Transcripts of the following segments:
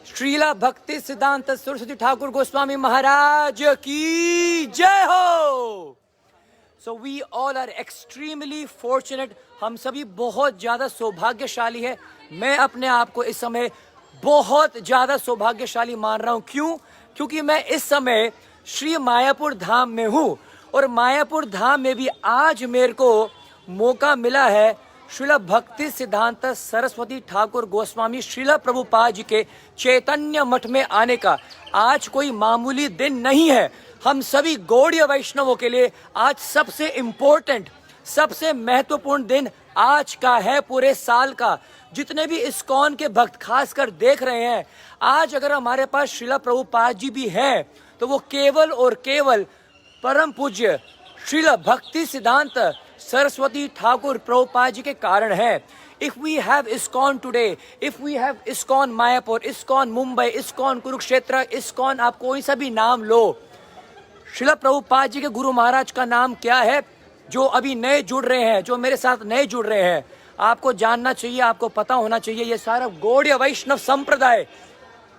श्रीला भक्ति सिद्धांत सरस्वती ठाकुर गोस्वामी महाराज की जय हो। So we all are extremely fortunate. हम सभी बहुत ज्यादा सौभाग्यशाली है। मैं अपने आप को इस समय बहुत ज्यादा सौभाग्यशाली मान रहा हूँ। क्यों? क्योंकि मैं इस समय श्री मायापुर धाम में हूँ और मायापुर धाम में भी आज मेरे को मौका मिला है श्रीला भक्ति सिद्धांत सरस्वती ठाकुर गोस्वामी श्रीला प्रभुपाद जी के चैतन्य मठ में आने का। आज कोई मामूली दिन नहीं है। हम सभी गौड़ीय वैष्णवों के लिए आज सबसे इम्पोर्टेंट, सबसे महत्वपूर्ण दिन आज का है पूरे साल का। जितने भी इस्कॉन के भक्त खासकर देख रहे हैं, आज अगर हमारे पास श्रीला प्रभुपाद जी भी हैं तो वो केवल और केवल परम पूज्य श्रीला भक्ति सिद्धांत सरस्वती ठाकुर प्रभुपाद जी के कारण है। If we have ISKCON today, if we have ISKCON Mayapur, ISKCON Mumbai, ISKCON Kurukshetra, ISKCON आप कोई सा भी नाम लो, श्रीला प्रभुपाद जी के गुरु महाराज का नाम क्या है? जो अभी नए जुड़ रहे हैं, जो मेरे साथ नए जुड़ रहे हैं, आपको जानना चाहिए, आपको पता होना चाहिए, ये सारा गौड़ीय वैष्णव संप्रदाय,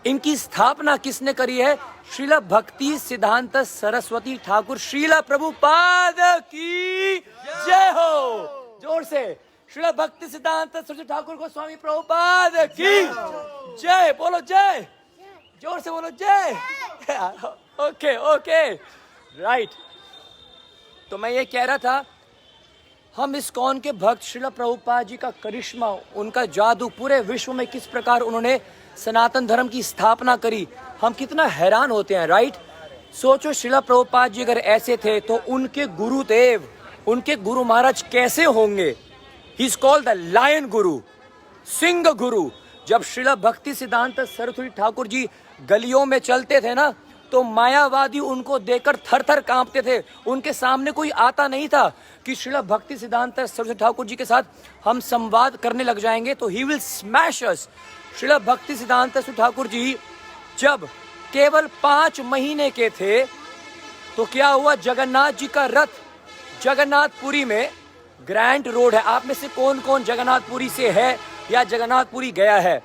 इनकी स्थापना किसने करी है? श्रीला भक्ति सिद्धांत सरस्वती ठाकुर श्रीला प्रभुपाद की जय हो। जोर से श्रीला भक्ति सिद्धांत सरस्वती ठाकुर गोस्वामी प्रभुपाद की जय। बोलो जय, जोर से बोलो जय। Okay okay right. तो मैं ये कह रहा था, हम इस्कॉन के भक्त श्रीला प्रभुपाद जी का करिश्मा, उनका जादू पूरे विश्व में किस प्रकार उन्होंने सनातन धर्म की स्थापना करी, हम कितना हैरान होते हैं। राइट। सोचो श्रीला प्रभुपाद जी अगर ऐसे थे तो उनके गुरुदेव, उनके गुरु महाराज कैसे होंगे? He is called the lion guru, सिंह गुरु। जब श्रीला भक्ति सिद्धांत सरस्वती ठाकुर जी गलियों में चलते थे ना, तो मायावादी उनको देखकर थर थर कांपते थे। उनके सामने कोई आता नहीं था कि श्रीला भक्ति सिद्धांत सरस्वती ठाकुर जी के साथ हम संवाद करने लग जाएंगे तो ही विल स्मैश अस। श्रीला भक्ति सिद्धांत सरस्वती ठाकुर जी जब केवल 5 महीने के थे तो क्या हुआ? जगन्नाथ जी का रथ जगन्नाथपुरी में, ग्रैंड रोड है, आप में से कौन कौन जगन्नाथपुरी से है या जगन्नाथपुरी गया है?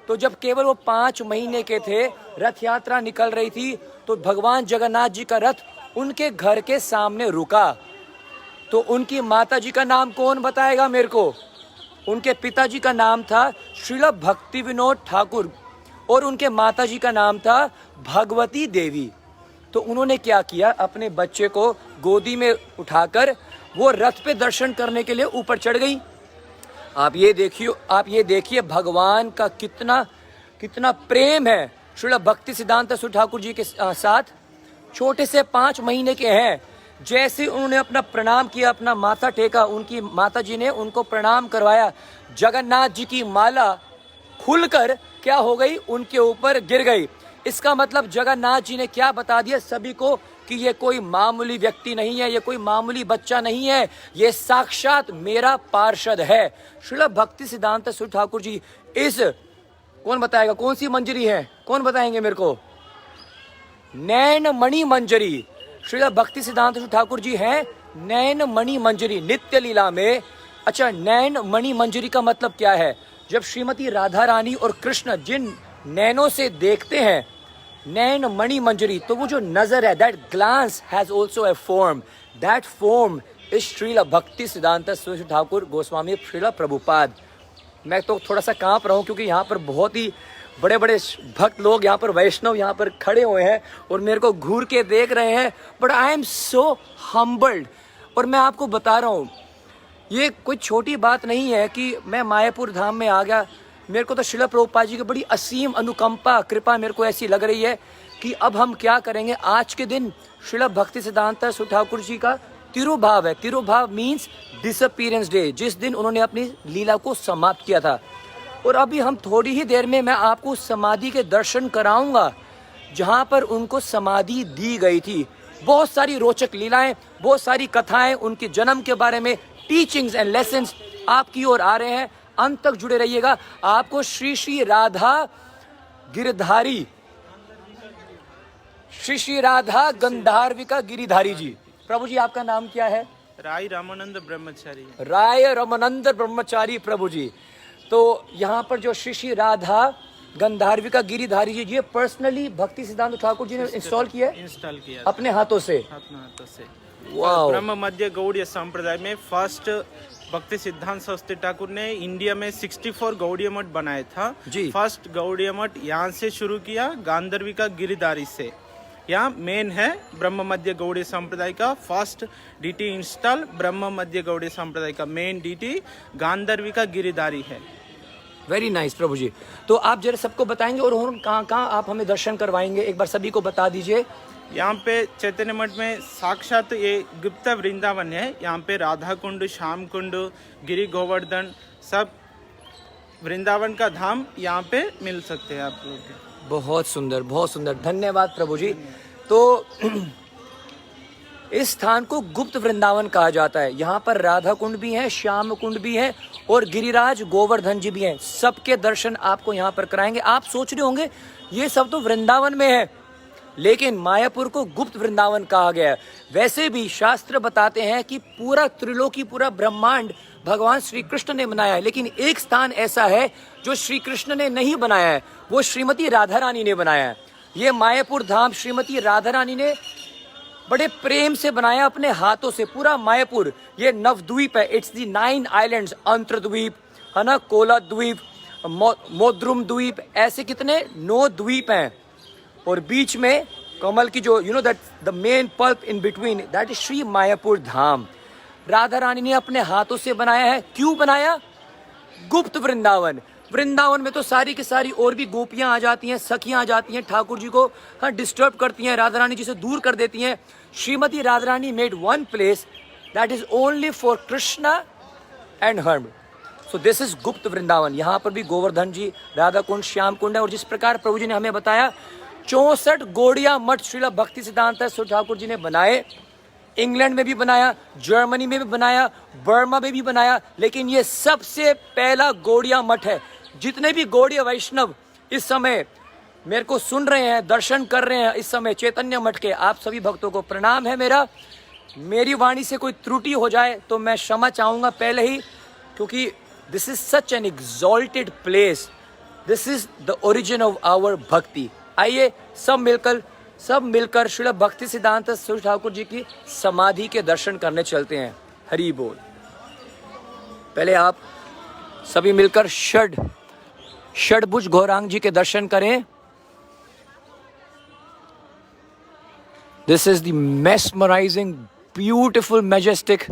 तो जब केवल वो 5 महीने के थे, रथ यात्रा निकल रही थी, तो भगवान जगन्नाथ जी का रथ उनके घर के सामने रुका। तो उनकी माता जी का नाम कौन बताएगा मेरे को? उनके पिताजी का नाम था श्रीला भक्ति विनोद ठाकुर और उनके माता जी का नाम था भगवती देवी। तो उन्होंने क्या किया? अपने बच्चे को गोदी में उठाकर वो रथ पे दर्शन करने के लिए ऊपर चढ़ गई। आप ये देखिए भगवान का कितना प्रेम है श्रीला भक्ति सिद्धांत सरस्वती ठाकुर जी के साथ। छोटे से 5 महीने के हैं, जैसे उन्होंने अपना प्रणाम किया, अपना माथा टेका, उनकी माता जी ने उनको प्रणाम करवाया, जगन्नाथ जी की माला खुलकर क्या हो गई? उनके ऊपर गिर गई। इसका मतलब जगन्नाथ जी ने क्या बता दिया सभी को कि ये कोई मामूली व्यक्ति नहीं है, ये कोई मामूली बच्चा नहीं है, ये साक्षात मेरा पार्षद है। श्रीला भक्ति सिद्धांत सरस्वती ठाकुर जी इस, कौन बताएगा कौन सी मंजरी है? कौन बताएंगे मेरे को? नैन मणि मंजरी। श्रीला भक्ति सिद्धांत सरस्वती ठाकुर जी हैं नैन मणि मंजरी नित्य लीला में। अच्छा, नैन मणि मंजरी का मतलब क्या है? जब श्रीमती राधा रानी और कृष्ण जिन नैनों से देखते हैं, नैन मणि मंजरी, तो वो जो नजर है, that glance has also a form, that form is Srila Bhakti Siddhanta Saraswati Thakur Goswami Srila Prabhupada. मैं तो थोड़ा सा कांप रहा हूँ क्योंकि यहाँ पर बहुत ही बड़े बड़े भक्त लोग, यहाँ पर वैष्णव यहाँ पर खड़े हुए हैं और मेरे को घूर के देख रहे हैं। But I am so humbled. और मैं आपको बता रहा हूँ, ये कोई छोटी बात नहीं है कि मैं मायापुर धाम में आ गया। मेरे को तो श्रीला प्रभुपाद जी की बड़ी असीम अनुकंपा, कृपा मेरे को ऐसी लग रही है कि अब हम क्या करेंगे। आज के दिन श्रीला भक्ति सिद्धांत सरस्वती ठाकुर जी का तिरुभाव है। तिरुभाव मीन्स डिसअपीयरेंस डे, जिस दिन उन्होंने अपनी लीला को समाप्त किया था। और अभी हम थोड़ी ही देर में मैं आपको समाधि के दर्शन कराऊंगा जहां पर उनको समाधि दी गई थी। बहुत सारी रोचक लीलाएं, बहुत सारी कथाएं, उनके जन्म के बारे में टीचिंग्स एंड लेसन्स आपकी ओर आ रहे हैं। अंत तक जुड़े रहिएगा। आपको श्री श्री राधा गिरधारी, श्री श्री राधा गंधार्विका गिरिधारी जी। प्रभु जी आपका नाम क्या है? राय रामानंद ब्रह्मचारी। राय रामानंद ब्रह्मचारी प्रभु जी। तो यहाँ पर जो श्री श्री राधा गंधार्विका गिरिधारी जी, ये पर्सनली भक्ति सिद्धांत ठाकुर जी ने इंस्टॉल किया है इंस्टॉल किया अपने हाथों से। अपने हाथों से। वाओ। ब्रह्म मध्य गौड़ीय संप्रदाय में फर्स्ट भक्ति सिद्धांत सरस्वती ठाकुर ने इंडिया में 64 गौड़ीय मठ बनाया था जी। फर्स्ट गौड़ीय मठ यहाँ से शुरू किया, गांधर्विका गिरिधारी से। यहाँ मेन है ब्रह्म मध्य गौड़ीय संप्रदाय का फर्स्ट डीटी इंस्टॉल। ब्रह्म मध्य गौड़ीय संप्रदाय का मेन डीटी गांधर्विका गिरिधारी है। वेरी नाइस प्रभु जी। तो आप जरा सबको बताएंगे और कहाँ कहाँ आप हमें दर्शन करवाएंगे, एक बार सभी को बता दीजिए। यहाँ पे चैतन्य मठ में साक्षात ये गुप्त वृंदावन है। यहाँ पे राधा कुंड, श्याम कुंड, गिरि गोवर्धन सब वृंदावन का धाम यहाँ पे मिल सकते हैं आप लोग। बहुत सुंदर, बहुत सुंदर, धन्यवाद प्रभु जी। तो इस स्थान को गुप्त वृंदावन कहा जाता है। यहाँ पर राधा कुंड भी है, श्याम कुंड भी है और गिरिराज गोवर्धन जी भी हैं। सबके दर्शन आपको यहाँ पर कराएंगे। आप सोच रहे होंगे ये सब तो वृंदावन में है, लेकिन मायापुर को गुप्त वृंदावन कहा गया है। वैसे भी शास्त्र बताते हैं कि पूरा त्रिलोकी, पूरा ब्रह्मांड भगवान श्री कृष्ण ने बनाया है, लेकिन एक स्थान ऐसा है जो श्री कृष्ण ने नहीं बनाया है, वो श्रीमती राधा रानी ने बनाया है। ये मायापुर धाम श्रीमती राधा रानी ने बड़े प्रेम से बनाया अपने हाथों से। पूरा मायापुर ये नवद्वीप है, इट्स दी 9 आइलैंड्स, अंतरद्वीप है ना, कोला द्वीप, मोद्रुम द्वीप, ऐसे कितने 9 द्वीप हैं। और बीच में कमल की जो that the main pulp in between, that is Shri Mayapur Dham. Radha Rani ने अपने हाथों से बनाया है। क्यों बनाया? गुप्त वृंदावन। वृंदावन में तो सारी की सारी और भी गोपियां आ जाती हैं, सखियां आ जाती हैं, ठाकुर जी को डिस्टर्ब करती हैं, राधा रानी जी से दूर कर देती हैं। Shrimati Radha Rani made one place that is only for Krishna and her. So this is Gupt Vrindavan. यहाँ पर भी गोवर्धन जी, राधा कुंड, श्याम कुंड है। और जिस प्रकार प्रभु जी ने हमें बताया 64 गौड़िया मठ श्रीला भक्ति सिद्धांत सरस्वती ठाकुर जी ने बनाए। इंग्लैंड में भी बनाया, जर्मनी में भी बनाया, बर्मा में भी बनाया, लेकिन ये सबसे पहला गौड़िया मठ है। जितने भी गौड़ीय वैष्णव इस समय मेरे को सुन रहे हैं, दर्शन कर रहे हैं इस समय चैतन्य मठ के, आप सभी भक्तों को प्रणाम है मेरा। मेरी वाणी से कोई त्रुटि हो जाए तो मैं क्षमा चाहूँगा पहले ही, क्योंकि this is such an exalted place, this is the origin of our bhakti. आइए सब मिलकर श्रील भक्ति सिद्धांत सरस्वती ठाकुर जी की समाधि के दर्शन करने चलते हैं। हरि बोल। पहले आप सभी मिलकर षडभुज गौरांग जी के दर्शन करें। This is the mesmerising, beautiful, majestic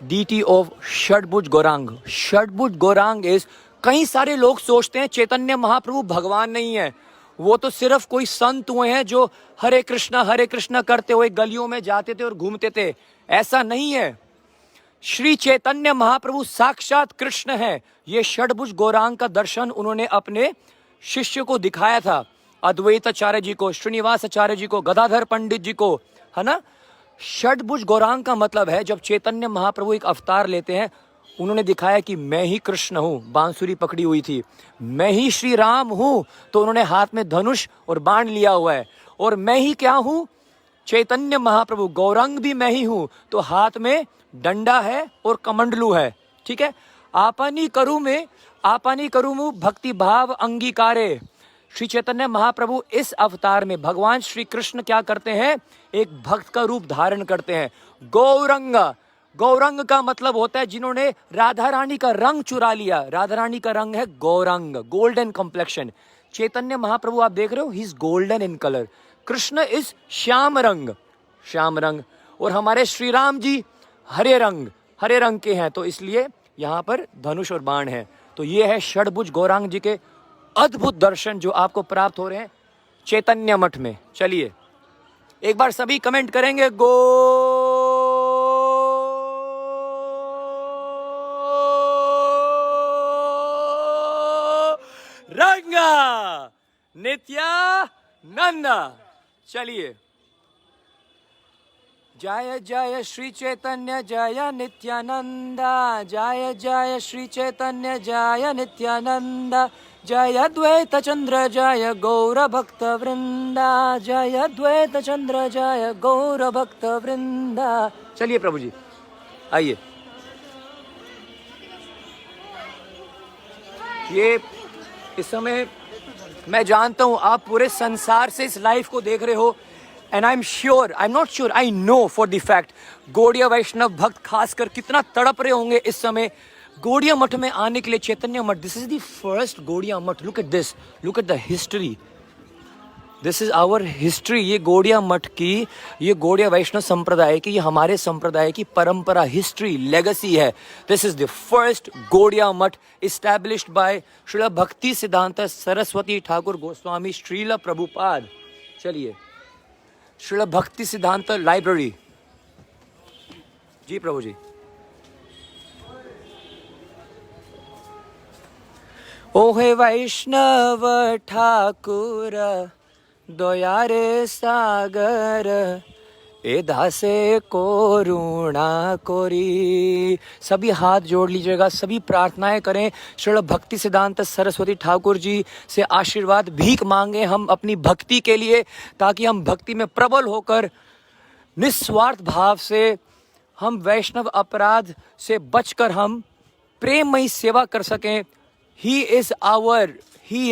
deity of Shadbhuj Gauranga. Shadbhuj Gauranga is, कई सारे लोग सोचते हैं चैतन्य महाप्रभु भगवान नहीं है, वो तो सिर्फ कोई संत हुए हैं जो हरे कृष्णा करते हुए गलियों में जाते थे और घूमते थे। ऐसा नहीं है। श्री चैतन्य महाप्रभु साक्षात कृष्ण है। ये षडभुज गौरांग का दर्शन उन्होंने अपने शिष्य को दिखाया था, अद्वैत आचार्य जी को, श्रीनिवास आचार्य जी को, गदाधर पंडित जी को, है ना। षडभुज गौरांग का मतलब है जब चैतन्य महाप्रभु एक अवतार लेते हैं, उन्होंने दिखाया कि मैं ही कृष्ण हूँ, बांसुरी पकड़ी हुई थी, मैं ही श्री राम हूँ, तो उन्होंने हाथ में धनुष और बाण लिया हुआ है। और मैं ही क्या हूँ? चैतन्य महाप्रभु, गौरंग भी मैं ही हूँ, तो हाथ में डंडा है और कमंडलू है। ठीक है। आपनी करूँ मु भक्ति भाव अंगीकारे। श्री चैतन्य महाप्रभु इस अवतार में भगवान श्री कृष्ण क्या करते हैं? एक भक्त का रूप धारण करते हैं। गौरंग का मतलब होता है जिन्होंने राधा रानी का रंग चुरा लिया। राधा रानी का रंग है गौरंग, गोल्डन कॉम्प्लेक्शन। चैतन्य महाप्रभु आप देख रहे हो, he is golden in colour. Krishna is Shyam रंग। और हमारे श्री राम जी हरे रंग के हैं, तो इसलिए यहाँ पर धनुष और बाण है। तो ये है षडभुज गौरांग जी के अद्भुत दर्शन जो आपको प्राप्त हो रहे हैं चैतन्य मठ में। चलिए एक बार सभी कमेंट करेंगे, रंगा नित्यानंदा। चलिए, जय जय श्री चैतन्य जय नित्यानंदा, जय जय श्री चैतन्य जय नित्यानंदा, जय द्वैत चंद्र जय गौर भक्त वृंदा, जय द्वैत चंद्र जय गौर भक्त वृंदा। चलिए प्रभु जी आइए। ये इस समय मैं जानता हूँ आप पूरे संसार से इस लाइफ को देख रहे हो, and I am sure, I am not sure, I know for the fact Gaudiya Vaishnava भक्त खासकर कितना तड़प रहे होंगे इस समय गौड़िया मठ में आने के लिए। Chaitanya Math, this is the first Gaudiya Math. Look at this, look at the history, this is our history. ये गौड़िया मठ की, ये गौड़िया वैष्णव संप्रदाय की, ये हमारे संप्रदाय की परंपरा, हिस्ट्री, लेगेसी है। This is the first Gaudiya मठ इस्टेब्लिश्ड बाय श्रील भक्ति सिद्धांत सरस्वती ठाकुर गोस्वामी श्रील प्रभुपाद। चलिए, श्रील भक्ति सिद्धांत लाइब्रेरी। जी प्रभु जी। ओहे वैष्णव ठाकुर दया रे सागर, ए दासे को ऋणा कोरी। सभी हाथ जोड़ लीजिएगा, सभी प्रार्थनाएं करें, श्रील भक्ति सिद्धांत सरस्वती ठाकुर जी से आशीर्वाद भीख मांगे हम अपनी भक्ति के लिए, ताकि हम भक्ति में प्रबल होकर निस्वार्थ भाव से हम वैष्णव अपराध से बचकर हम प्रेममयी सेवा कर सकें। He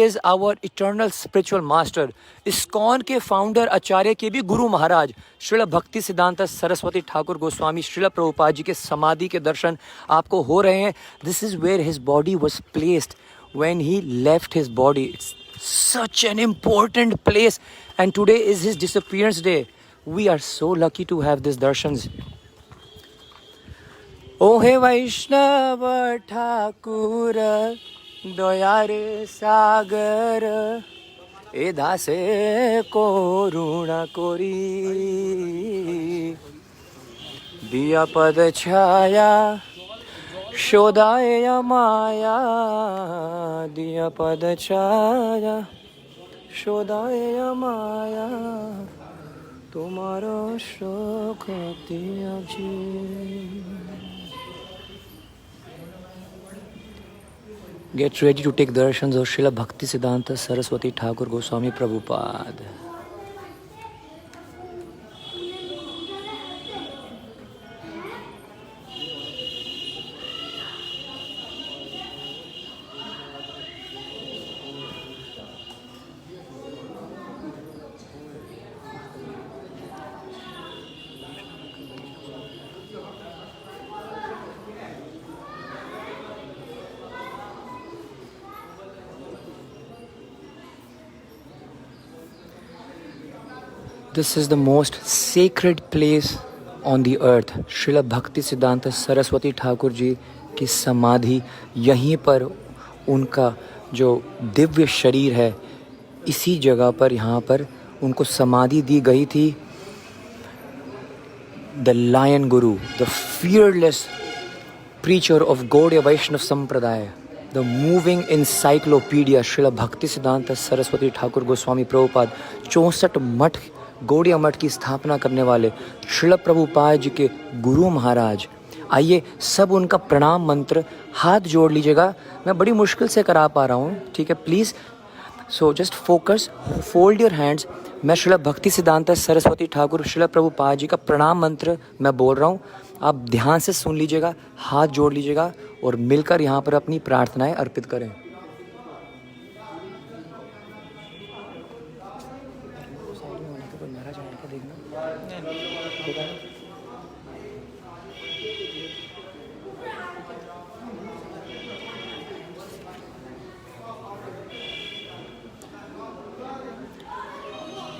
is our eternal spiritual master. ISKCON के फाउंडर आचार्य के भी गुरु महाराज श्रील भक्ति सिद्धांत सरस्वती ठाकुर गोस्वामी श्रील प्रभुपाद जी के समाधि के दर्शन आपको हो रहे हैं। This is where his body was placed when he left his body. It's such an important place, and today is his disappearance day. We are so lucky to have these darshans. ओ हे वैष्णव ठाकुर दया रे सागर, ए दासे को ऋणा कोरी। दिया पद छाया शोधाय माया, दिया पद छाया शोधाय माया, तुम्हारो शोक दिया जी। Get ready to take darshans of Srila Bhakti Siddhanta Saraswati Thakur Goswami Prabhupada. This is the most sacred place on the earth. Srila भक्ति सिद्धांत सरस्वती ठाकुर जी की समाधि, यहीं पर उनका जो दिव्य शरीर है, इसी जगह पर, यहाँ पर उनको समाधि दी गई थी। The Lion Guru, the fearless preacher of Gaudiya Vaishnava Sampradaya, the moving encyclopedia Srila भक्ति सिद्धांत सरस्वती ठाकुर गोस्वामी प्रभुपाद, 64 मठ गौड़िया मठ की स्थापना करने वाले श्रील प्रभुपाद जी के गुरु महाराज। आइए सब उनका प्रणाम मंत्र हाथ जोड़ लीजिएगा। मैं बड़ी मुश्किल से करा पा रहा हूँ, ठीक है, please. So just focus, fold your hands. मैं श्रील भक्ति सिद्धांत सरस्वती ठाकुर श्रील प्रभुपाद जी का प्रणाम मंत्र मैं बोल रहा हूँ, आप ध्यान से सुन लीजिएगा, हाथ जोड़ लीजिएगा और मिलकर यहाँ पर अपनी प्रार्थनाएं अर्पित करें।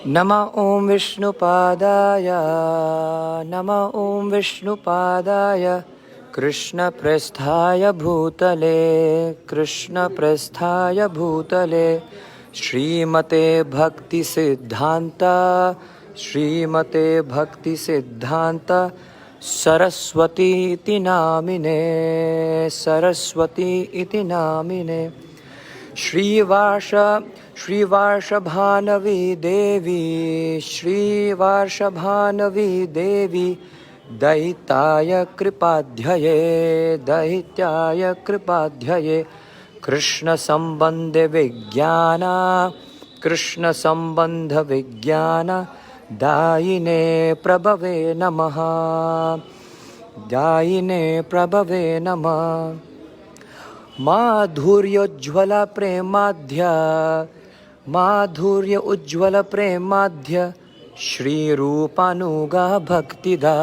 नमः ओम विष्णुपादाय, नमः ओम विष्णुपादाय, कृष्ण प्रस्थाय भूतले, कृष्ण प्रस्थाय भूतले, श्रीमते भक्ति सिद्धांता, श्रीमते भक्ति सिद्धांता सरस्वती इति नामिने, सरस्वती इति नामिने। श्रीवार्षभानवी देवी, श्रीवार्षभानवी देवी, दैत्याय कृपाध्यये, दैत्याय कृपाध्यये, कृष्ण संबंध विज्ञान, कृष्ण संबंध विज्ञान दायिने प्रभवे नमः, दायिने प्रभवे नमः। माधुर्योज्ज्वल प्रेमाध्य माधुर्य उज्ज्वल प्रेमाध्य श्रीरूपानुगा भक्तिदा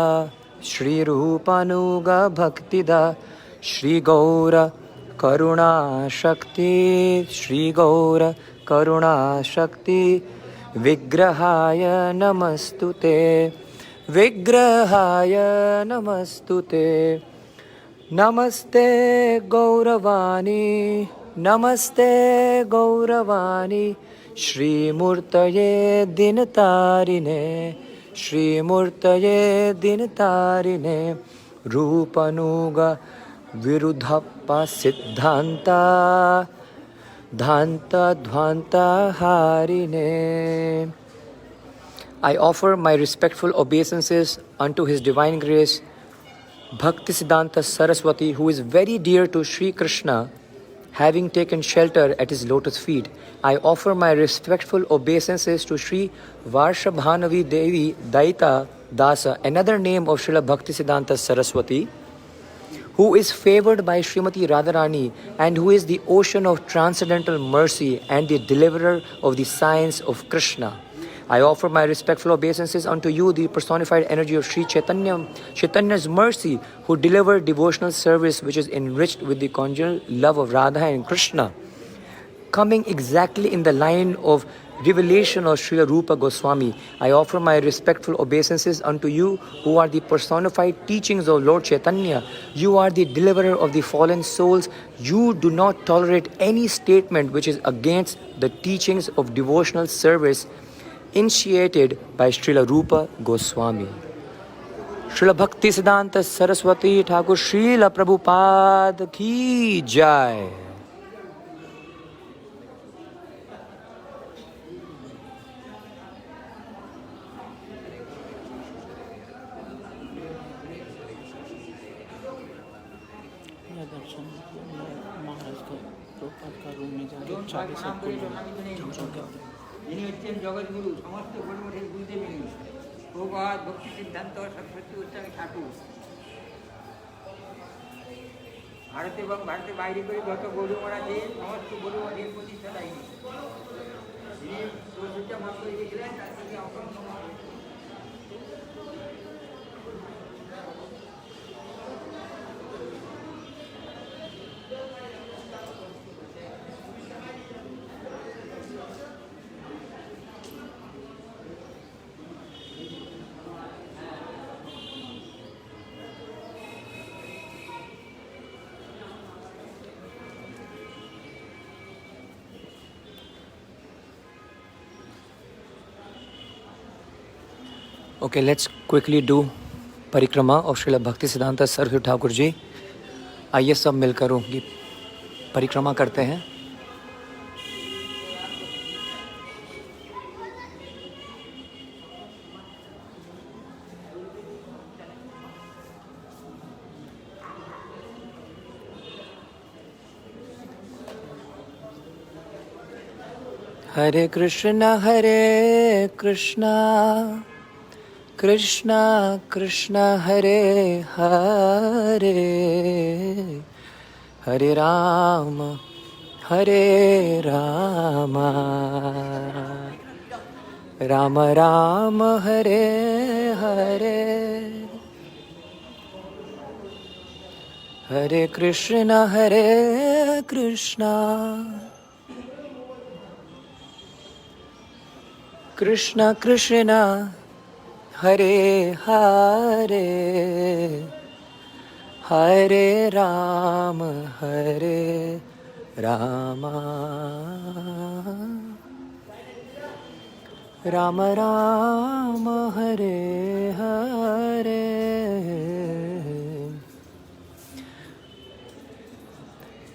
श्रीरूपानुगा भक्तिदा श्री गौर करुणा शक्ति श्री गौर करुणा शक्ति विग्रहाय नमस्तुते विग्रहाय नमस्तुते नमस्ते गौरवाणी नमस्ते गौरवाणी श्रीमूर्तये दिनतारिणे श्रीमूर्तये दिनतारिणे रूपनुग विरुद्धप्पा Siddhanta धांता ध्वांता हारिणे. I offer my respectful obeisances unto His Divine Grace Bhaktisiddhanta Saraswati, who is very dear to Sri Krishna, having taken shelter at his lotus feet. I offer my respectful obeisances to Sri Varshabhanavi Devi Daita Dasa, another name of Srila Bhaktisiddhanta Saraswati, who is favored by Srimati Radharani and who is the ocean of transcendental mercy and the deliverer of the science of Krishna. I offer my respectful obeisances unto you, the personified energy of Sri Chaitanya's mercy, who delivered devotional service which is enriched with the conjugal love of Radha and Krishna. Coming exactly in the line of revelation of Srila Rupa Goswami, I offer my respectful obeisances unto you, who are the personified teachings of Lord Chaitanya. You are the deliverer of the fallen souls. You do not tolerate any statement which is against the teachings of devotional service initiated by Srila Rupa Goswami. Srila Bhaktisiddhanta Saraswati Thakur Srila Prabhupada Ki Jai. যিনি হচ্ছেন জগৎগুরু সমস্ত গুরুমঠের গুরুদেব প্রভাত ভক্তি সিদ্ধান্ত সরস্বতী গোস্বামী ঠাকুর ভারতে এবং ভারতের বাইরে করে যত গরু মহারাজে সমস্ত গরু মঠের প্রতিষ্ঠাতাই যিনি চতুর্থ ভক্ত গিয়েছিলেন তার থেকে অসংখ্য Okay, let's quickly do परिक्रमा of Srila Bhaktisiddhanta Saraswati Thakur जी. आइए सब मिलकर उनकी परिक्रमा करते हैं. हरे Krishna Krishna Krishna Hare Hare Hare Ram Ram Ram Hare Hare Hare Krishna Krishna Krishna Hare Hare Hare Ram Ram Ram Hare Hare.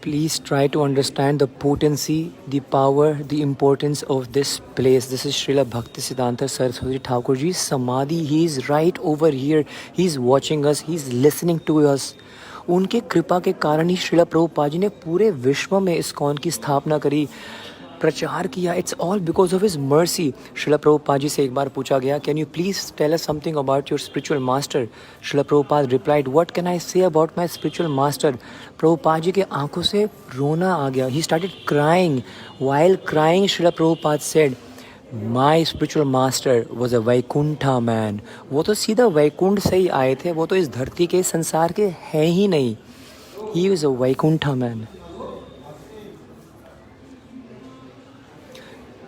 Please try to understand the potency, the power, the importance of this place. This is Srila Bhaktisiddhanta Saraswati Thakur Ji's Samadhi. He is right over here. He is watching us. He is listening to us. उनके कृपा के कारण ही श्रीला प्रभुपाद जी ने पूरे विश्व में ISKCON की स्थापना करी. प्रचार किया, it's all because of his mercy. Srila Prabhupada ji से एक बार पूछा गया, can you please tell us something about your spiritual master? Srila Prabhupada replied, what can I say about my spiritual master? Prabhupada ji के आंखों से रोना आ गया, he started crying. While crying Srila Prabhupada said, my spiritual master was a Vaikuntha man. वो तो सीधा वैकुंठ से ही आए थे, वो तो इस धरती के संसार के हैं ही नहीं। He was a Vaikuntha man.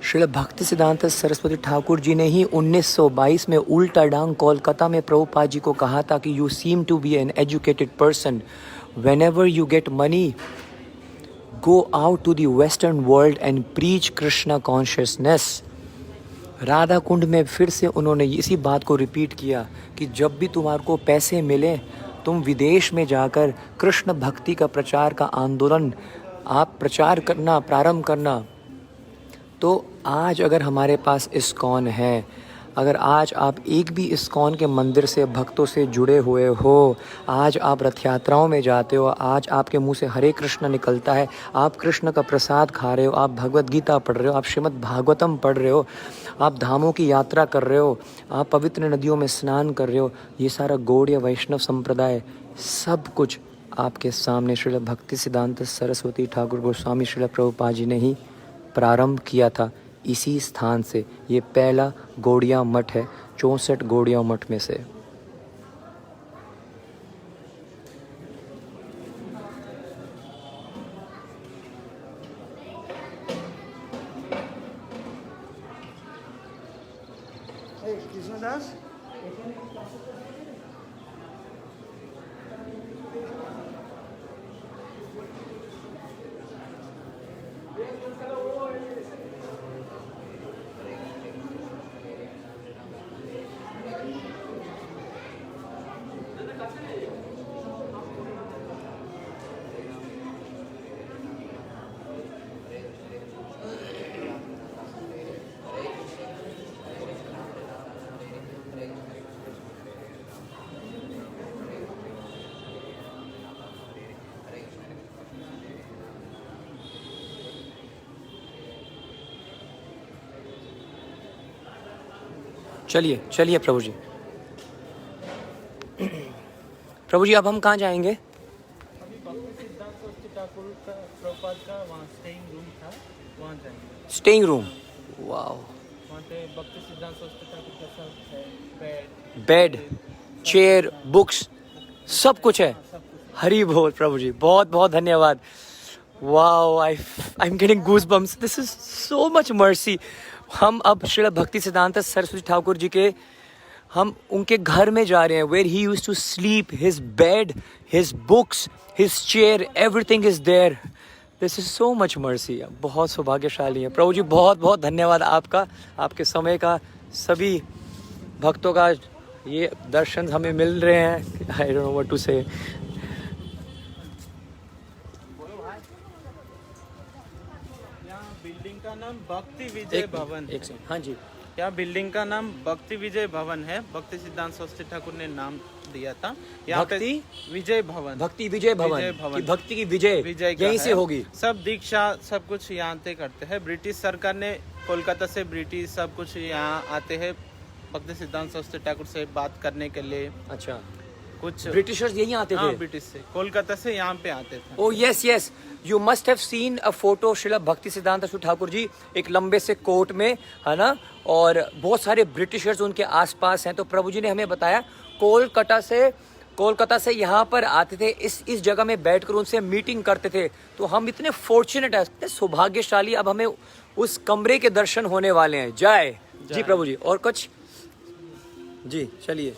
Srila भक्ति सिद्धांत सरस्वती ठाकुर जी ने ही 1922 में उल्टा डांग कोलकाता में प्रभुपाद जी को कहा था कि you seem to be an educated person, whenever you get money go out to the western world and preach Krishna consciousness. Radha Kund में फिर से उन्होंने इसी बात को रिपीट किया कि जब भी तुम्हारे को पैसे मिले तुम विदेश में जाकर कृष्ण भक्ति का प्रचार का आंदोलन आप प्रचार करना प्रारंभ करना। तो आज अगर हमारे पास इस्कॉन है, अगर आज आप एक भी इस्कॉन के मंदिर से भक्तों से जुड़े हुए हो, आज आप रथ यात्राओं में जाते हो, आज आपके मुंह से हरे कृष्ण निकलता है, आप कृष्ण का प्रसाद खा रहे हो, आप भगवत गीता पढ़ रहे हो, आप श्रीमद् भागवतम पढ़ रहे हो, आप धामों की यात्रा कर रहे हो, आप पवित्र नदियों में स्नान कर रहे हो, ये सारा गौड़ीय वैष्णव संप्रदाय सब कुछ आपके सामने श्रील भक्ति सिद्धांत सरस्वती ठाकुर गोस्वामी श्रील प्रभुपाद जी ने ही प्रारंभ किया था। इसी स्थान से ये पहला गौड़िया मठ है 64 गौड़िया मठ में से। कृष्णदास चलिए चलिए प्रभु जी। प्रभु जी अब हम कहाँ जाएंगे? अभी भक्ति सिद्धांत सरस्वती ठाकुर का प्रभुपाद का वहाँ स्टेइंग रूम था, वहाँ जाएंगे। Staying room, wow. वहाँ पे भक्ति सिद्धांत सरस्वती ठाकुर का सब है, बेड, चेयर, बुक्स, सब कुछ है। हरी बोल प्रभु जी, बहुत बहुत धन्यवाद। Wow, I am getting goose bumps, this is so much mercy. हम अब श्रील भक्ति सिद्धांत सरस्वती ठाकुर जी के हम उनके घर में जा रहे हैं, where he used to sleep, his bed, his books, his chair, everything is there. This is so much mercy. बहुत सौभाग्यशाली है प्रभु जी, बहुत बहुत धन्यवाद आपका, आपके समय का, सभी भक्तों का ये दर्शन हमें मिल रहे हैं। I don't know what to say. Building का नाम भक्ति विजय भवन है। हाँ जी, यहाँ बिल्डिंग का नाम भक्ति विजय भवन है, भक्ति सिद्धांत सरस्वती ठाकुर ने नाम दिया था। यहाँ पे विजय भवन, भक्ति विजय भवन, कि भक्ति की विजय यहीं से होगी। सब दीक्षा सब कुछ यहाँ से करते हैं। ब्रिटिश सरकार ने कोलकाता से ब्रिटिश सब कुछ यहाँ आते हैं भक्ति सिद्धांत सरस्वती ठाकुर से बात करने के लिए। अच्छा, कुछ ब्रिटिशर्स यहीं आते थे? ब्रिटिश से कोलकाता से यहाँ पे आते थे। ओ yes yes, you must have seen a photo Srila भक्ति सिद्धांत सरस्वती ठाकुर जी एक लंबे से कोट में, है ना, और बहुत सारे ब्रिटिशर्स उनके आसपास हैं। तो प्रभु जी ने हमें बताया कोलकाता से यहाँ पर आते थे, इस जगह में बैठकर उनसे मीटिंग करते थे। तो हम इतने फॉर्चुनेट है, सौभाग्यशाली, अब हमें उस कमरे के दर्शन होने वाले हैं। जय जी प्रभु जी। और कुछ जी, चलिए।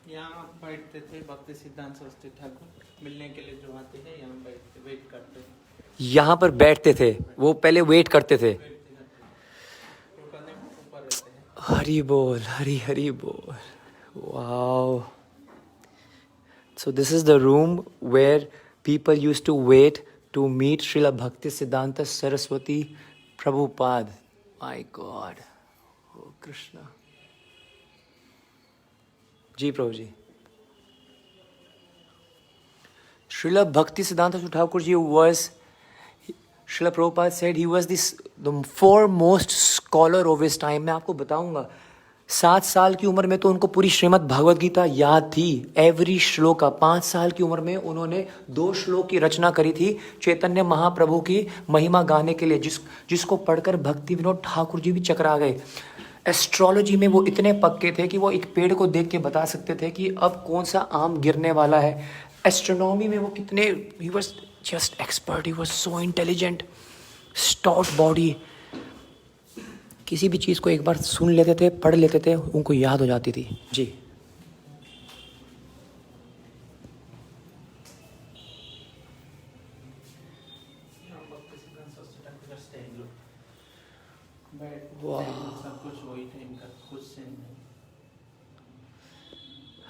यहाँ बैठते थे भक्ति सिद्धांत सरस्वती ठाकुर, मिलने के लिए जो आते हैं यहाँ बैठते वेट करते हैं। यहाँ पर बैठते थे, वो पहले वेट करते थे। Hari bol, Hari bol. Wow. So this is the room where people used to wait to meet Srila Bhakti Siddhanta Saraswati Prabhupada. My God. Oh Krishna. Ji Prabhuji. Srila Bhakti Siddhanta Thakur ji was, Srila Prabhupada said he was the foremost scholar of his time. मैं आपको बताऊंगा 7 साल की उम्र में तो उनको पूरी श्रीमद् भागवत गीता याद थी, एवरी श्लोक का। 5 साल की उम्र में उन्होंने 2 श्लोक की रचना करी थी चैतन्य महाप्रभु की महिमा गाने के लिए, जिसको पढ़कर भक्ति विनोद ठाकुर जी भी चकरा गए। एस्ट्रोलॉजी में वो इतने पक्के थे कि वो एक पेड़ को देख के बता सकते थे कि अब कौन सा आम गिरने वाला है। एस्ट्रोनॉमी में वो कितने, he was just expert, he was so intelligent, stout body. किसी भी चीज़ को एक बार सुन लेते थे, पढ़ लेते थे, उनको याद हो जाती थी। जी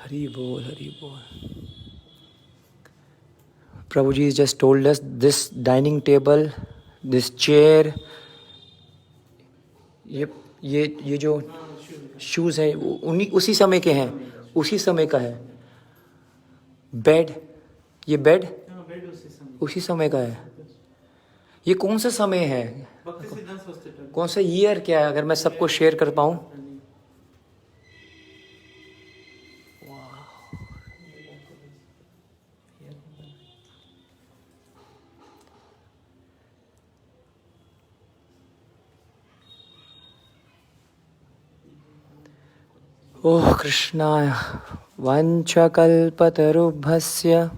हरी बोल, हरी बोल। प्रभु जी just told us this dining table, this chair, ये जो शूज है उन्हीं उसी समय के हैं, उसी समय का है। बेड, ये बेड उसी समय का है। ये कौन सा समय है, कौन सा ईयर क्या है, अगर मैं सबको शेयर कर पाऊँ? ओह कृष्णा वंशकल्पतरुभ्यस्य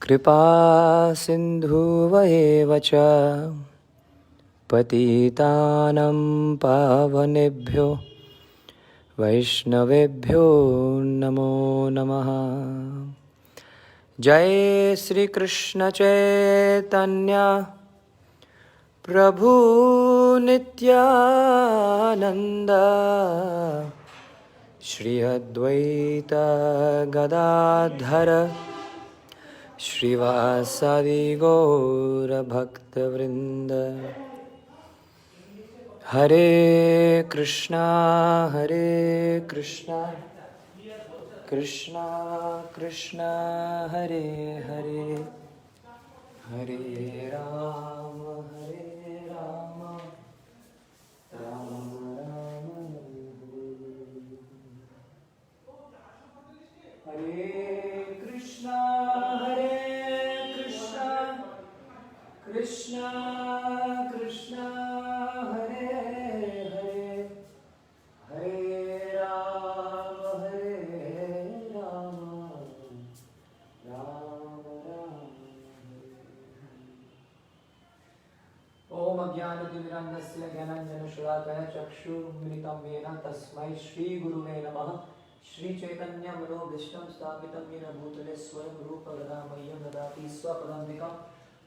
कृपा सिन्धुवैव च पतितानं पावनेभ्यो वैष्णवेभ्यो नमो नमः। जय श्री कृष्ण चैतन्य प्रभु नित्यानंद श्री अद्वैत गदाधर श्रीवासादि गौर भक्तवृंद। हरे कृष्णा कृष्णा कृष्णा हरे हरे, हरे राम राम राम हरे कृष्णा कृष्णा कृष्णा हरे हरे, हरे राम राम राम। ओम अज्ञानतिमिरान्धस्य ज्ञानाञ्जनशलाकया चक्षुरुन्मिलितं येन तस्मै श्रीगुरुवे नमः। श्रीचैतन्यमनोभीष्टं स्थापितं येन भूतले स्वयं रूप गदा मह्यं ददाति स्वपदान्तिकं।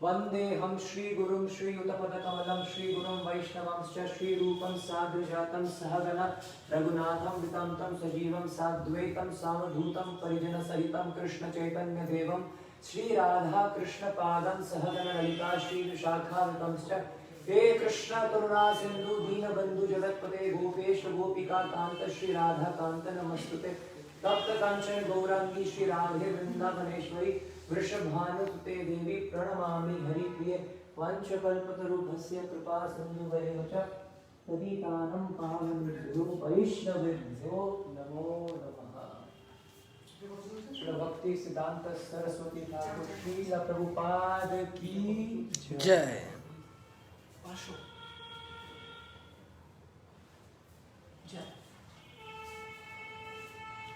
वन्देऽहं श्रीगुरुं श्रीयुतपदकमलं श्रीगुरुं वैष्णवंश्च श्रीरूपं साग्रजातं सहगण रघुनाथं वितं सजीवं साद्वैतं सावधूतं परिजनसहितं कृष्णचैतन्यदेवं श्रीराधा कृष्णपादं सहगण ललिता श्रीविशाखावितंश्च। हे कृष्ण करुणा सिंधु दीनबंधु जगतपते गोपेश गोपिका कांत श्री राधा कांत नमस्तुते। तप्त कांचन गौरांगी श्री राधे वृंदावनेश्वरी वृषभानुसुते देवी प्रणमामि हरिप्रिये। वंशकल्पतरुभ्यस्य कृपा सिन्धुवैव च पतितानं पावनेभ्यो वैष्णवेभ्यो नमो नमः। श्री भक्ति सिद्धांत सरस्वती ठाकुर श्रील प्रभुपाद की जय।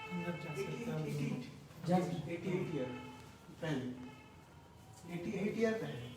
अंदर जा सकता हूँ। 88 ईयर पहले, 88 ईयर पहले।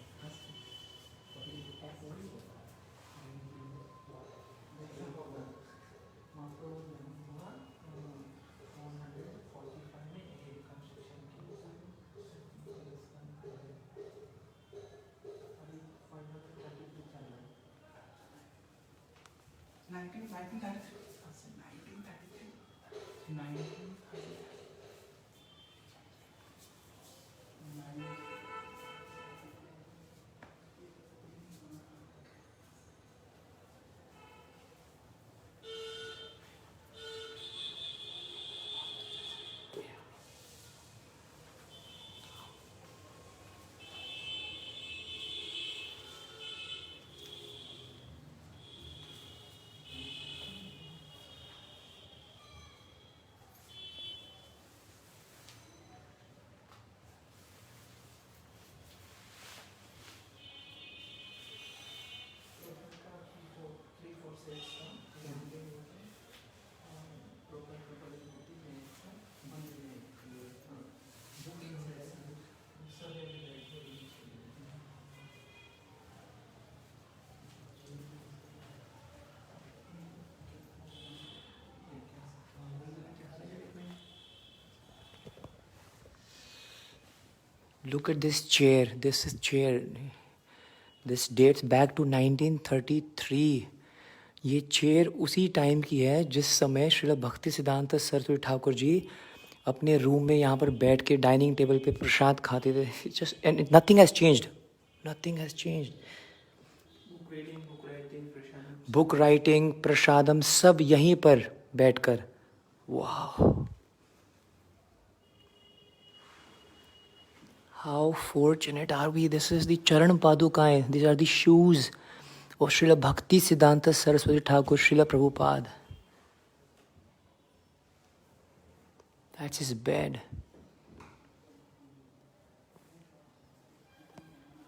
Look at this chair. This is chair. This dates back to 1933. ये चेयर उसी टाइम की है जिस समय श्रील भक्ति सिद्धांत सरस्वती ठाकुर जी अपने रूम में यहाँ पर बैठ के डाइनिंग टेबल पे प्रसाद खाते थे. Just and nothing has changed. Nothing has changed. Book writing, prasadam सब यहीं पर बैठकर. वाह, how fortunate are we. This is the Charan Padukaएं. These are the shoes of Srila Bhakti Siddhanta Saraswati Thakur, Srila Prabhupada. That's his bed.